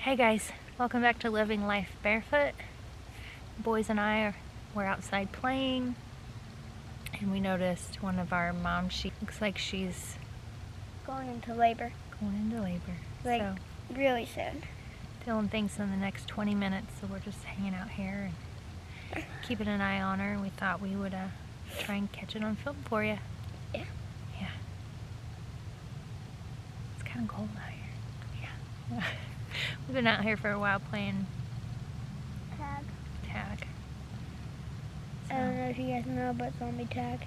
Hey guys, welcome back to Living Life Barefoot. The boys and I were outside playing and we noticed one of our mom sheep looks like she's going into labor. Like so really soon. Dylan thinks in the next 20 minutes, so we're just hanging out here and keeping an eye on her, and we thought we would try and catch it on film for you. Yeah. Yeah. It's kind of cold out here. Yeah. We've been out here for a while playing tag. I don't know if you guys know about zombie tag.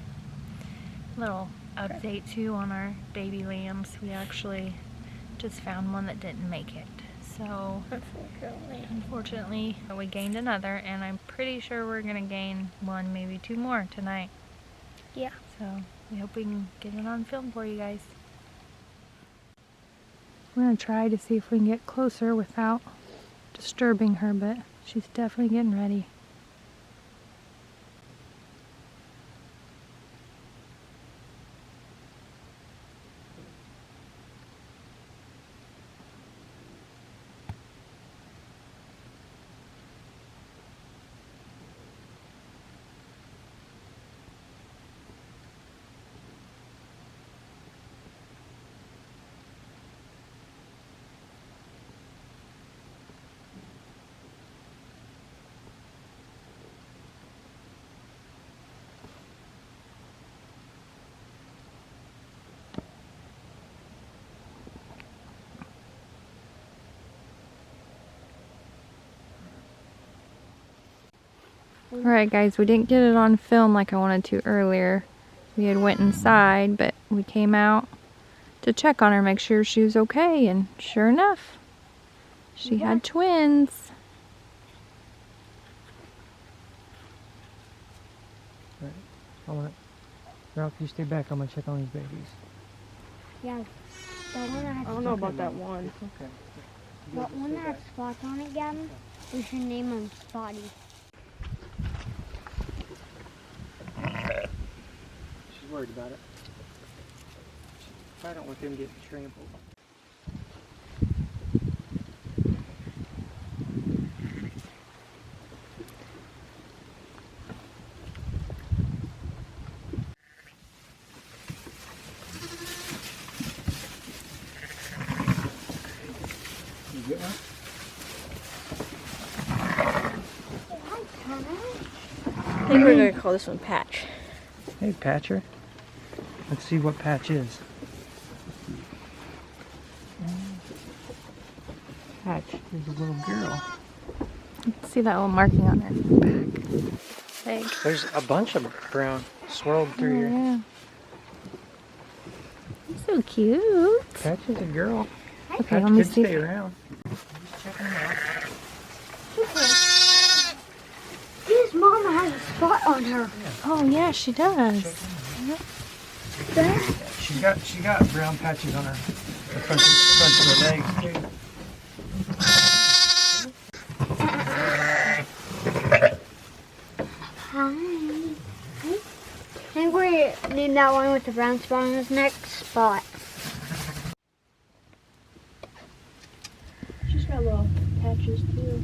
Little update too on our baby lambs. We actually just found one that didn't make it. So unfortunately we gained another, and I'm pretty sure we're gonna gain one, maybe two more tonight. Yeah. So we hope we can get it on film for you guys. We're gonna try to see if we can get closer without disturbing her, but she's definitely getting ready. Alright guys, we didn't get it on film like I wanted to earlier. We had went inside, but we came out to check on her, make sure she was okay, and sure enough, she had twins. Alright, Ralph, you stay back. I'm gonna check on these babies. Yeah. The one that has I don't know about that one. Okay. That one that has spots on it, Gavin, we should name him Spotty. She's worried about it. I don't want them getting trampled. You get one? I think we're gonna call this one Patch. Hey, Patcher. Let's see what Patch is. Patch is a little girl. See that little marking on her back leg. There's a bunch of brown swirled through here. Yeah. You're so cute. Patch is a girl. Okay, Patch let me could see. stay around. Just checking her out. His mama has a spot on her. Oh yeah, she does. There? Yeah, she got brown patches on her the front of her legs too. Hi. I think we need that one with the brown spot on his next spot. She's got little patches too.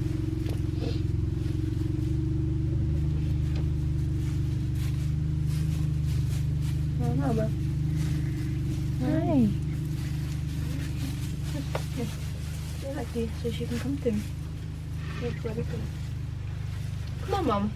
I don't know, but Hi. I like these so she can come through. Looks ready for Come on, Mom.